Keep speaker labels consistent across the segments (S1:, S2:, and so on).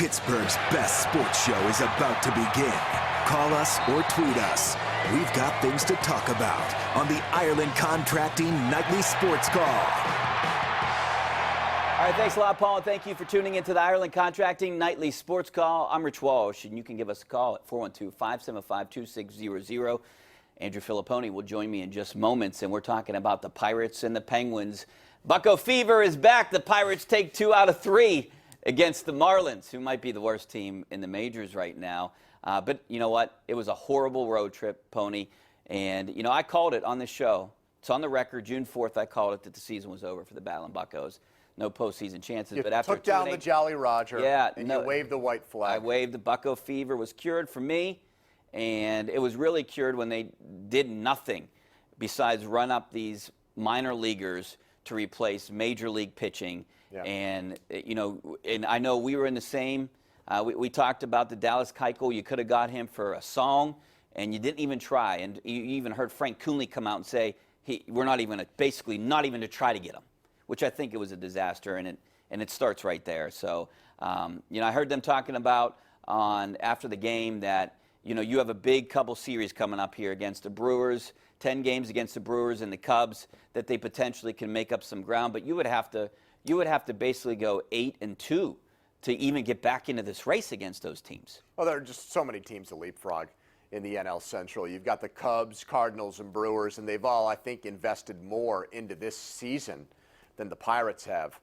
S1: Pittsburgh's best sports show is about to begin. Call us or tweet us. We've got things to talk about on the Ireland Contracting Nightly Sports Call.
S2: All right, thanks a lot, Paul, and thank you for tuning into the Ireland Contracting Nightly Sports Call. I'm Rich Walsh, and you can give us a call at 412-575-2600. Andrew Filliponi will join me in just moments, and we're talking about the Pirates and the Penguins. Bucco Fever is back. The Pirates take 2 out of 3 against the Marlins, who might be the worst team in the majors right now. But you know what? It was a horrible road trip, Pony. And, you know, I called it on the show. It's on the record. June 4th, I called it that the season was over for the Battling Buccos. No postseason chances.
S3: You
S2: but after
S3: took down the Jolly Roger, and you waved the white flag.
S2: I waved the Bucco Fever. Was cured for me, and it was really cured when they did nothing besides run up these minor leaguers to replace major league pitching. Yeah. And, you know, and I know we were in the same. We talked about the Dallas Keuchel. You could have got him for a song, and you didn't even try. And you even heard Frank Coonley come out and say, we're not even, basically not even to try to get him, which I think it was a disaster, and it starts right there. So, you know, I heard them talking about after the game that, you know, you have a big couple series coming up here against the Brewers, 10 games against the Brewers and the Cubs, that they potentially can make up some ground. But you would have to basically go 8-2 to even get back into this race against those teams.
S3: Well, there are just so many teams to leapfrog in the NL Central. You've got the Cubs, Cardinals, and Brewers, and they've all, I think, invested more into this season than the Pirates have.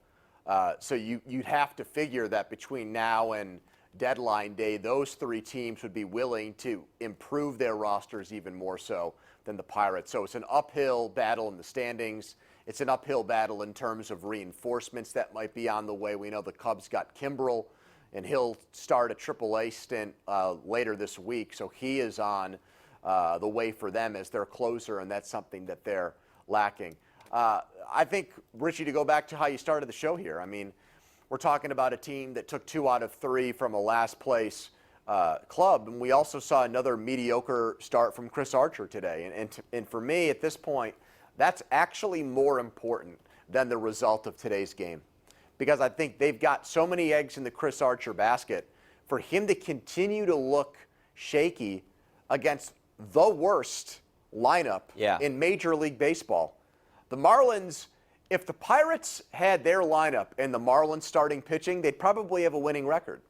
S3: So you'd have to figure that between now and deadline day, those 3 teams would be willing to improve their rosters even more so than the Pirates. So it's an uphill battle in the standings. It's an uphill battle in terms of reinforcements that might be on the way. We know the Cubs got Kimbrel, and he'll start a AAA stint later this week. So he is on the way for them as their closer, and that's something that they're lacking. I think, Richie, to go back to how you started the show here, I mean, we're talking about a team that took 2 out of 3 from a last-place club, and we also saw another mediocre start from Chris Archer today. And for me, at this point, that's actually more important than the result of today's game, because I think they've got so many eggs in the Chris Archer basket. For him to continue to look shaky against the worst lineup in Major League Baseball. The Marlins, if the Pirates had their lineup and the Marlins starting pitching, they'd probably have a winning record.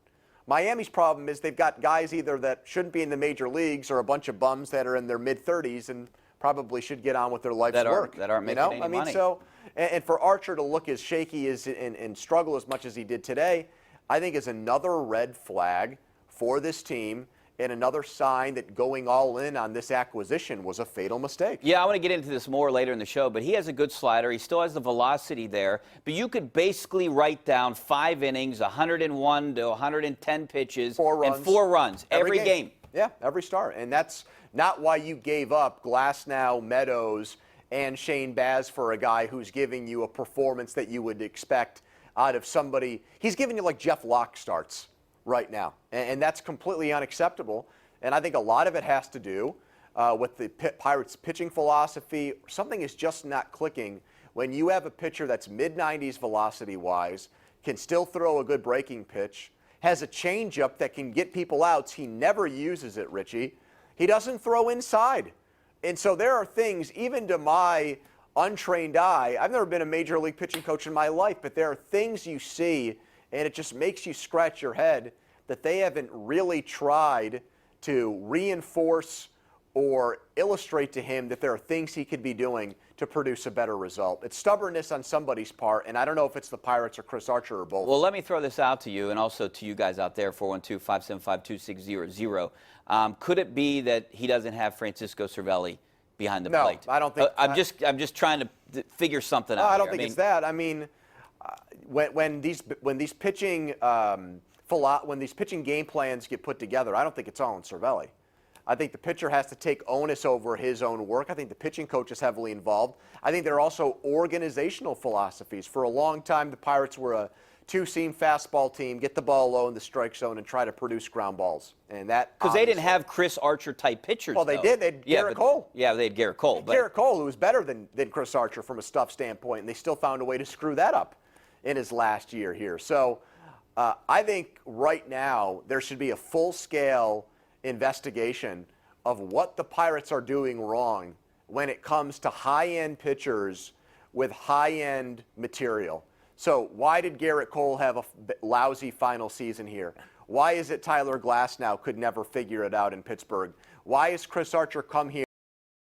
S3: Miami's problem is they've got guys either that shouldn't be in the major leagues or a bunch of bums that are in their mid-30s and probably should get on with their life's work.
S2: That aren't making any money.
S3: So, and for Archer to look as shaky as and struggle as much as he did today, I think is another red flag for this team and another sign that going all in on this acquisition was a fatal mistake.
S2: Yeah, I want to get into this more later in the show, but he has a good slider. He still has the velocity there. But you could basically write down 5 innings, 101 to 110 pitches,
S3: 4 runs.
S2: and 4 runs every game.
S3: Yeah, every start. And that's not why you gave up Glasnow, Meadows, and Shane Baz for a guy who's giving you a performance that you would expect out of somebody. He's giving you like Jeff Locke starts right now, and that's completely unacceptable. And I think a lot of it has to do with the Pirates' pitching philosophy. Something is just not clicking when you have a pitcher that's mid-90s velocity-wise, can still throw a good breaking pitch, has a changeup that can get people outs. He never uses it, Richie. He doesn't throw inside. And so there are things, even to my untrained eye, I've never been a major league pitching coach in my life, but there are things you see, and it just makes you scratch your head that they haven't really tried to reinforce or illustrate to him that there are things he could be doing to produce a better result. It's stubbornness on somebody's part, and I don't know if it's the Pirates or Chris Archer or both.
S2: Well, let me throw this out to you and also to you guys out there, 412-575-2600. Could it be that he doesn't have Francisco Cervelli behind the plate?
S3: No, I don't think.
S2: I'm just trying to figure something out.
S3: I don't think it's that. I mean, when these pitching game plans get put together, I don't think it's all in Cervelli. I think the pitcher has to take onus over his own work. I think the pitching coach is heavily involved. I think there are also organizational philosophies. For a long time, the Pirates were a two-seam fastball team, get the ball low in the strike zone and try to produce ground balls. And that
S2: because they didn't have Chris Archer-type pitchers.
S3: Well, they did. They had Garrett Cole.
S2: Yeah, they had Garrett Cole.
S3: Garrett Cole, who was better than Chris Archer from a stuff standpoint, and they still found a way to screw that up in his last year here. So I think right now there should be a full-scale investigation of what the Pirates are doing wrong when it comes to high-end pitchers with high-end material. So why did Garrett Cole have a lousy final season here? Why is it Tyler Glasnow could never figure it out in Pittsburgh? Why has Chris Archer come here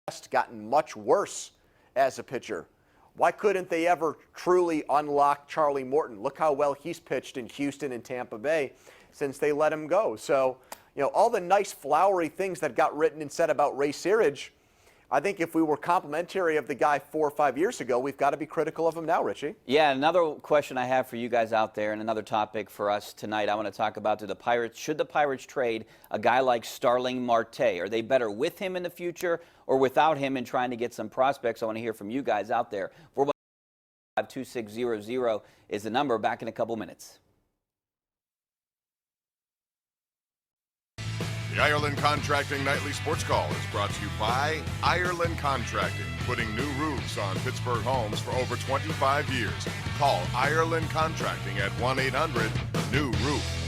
S3: and gotten much worse as a pitcher? Why couldn't they ever truly unlock Charlie Morton? Look how well he's pitched in Houston and Tampa Bay since they let him go. So, all the nice flowery things that got written and said about Ray Searage, I think if we were complimentary of the guy 4 or 5 years ago, we've got to be critical of him now, Richie.
S2: Yeah, another question I have for you guys out there, and another topic for us tonight, I want to talk about should the Pirates trade a guy like Starling Marte? Are they better with him in the future or without him in trying to get some prospects? I want to hear from you guys out there. 415-2600 is the number. Back in a couple minutes.
S4: The Ireland Contracting Nightly Sports Call is brought to you by Ireland Contracting, putting new roofs on Pittsburgh homes for over 25 years. Call Ireland Contracting at 1-800-NEW-ROOF.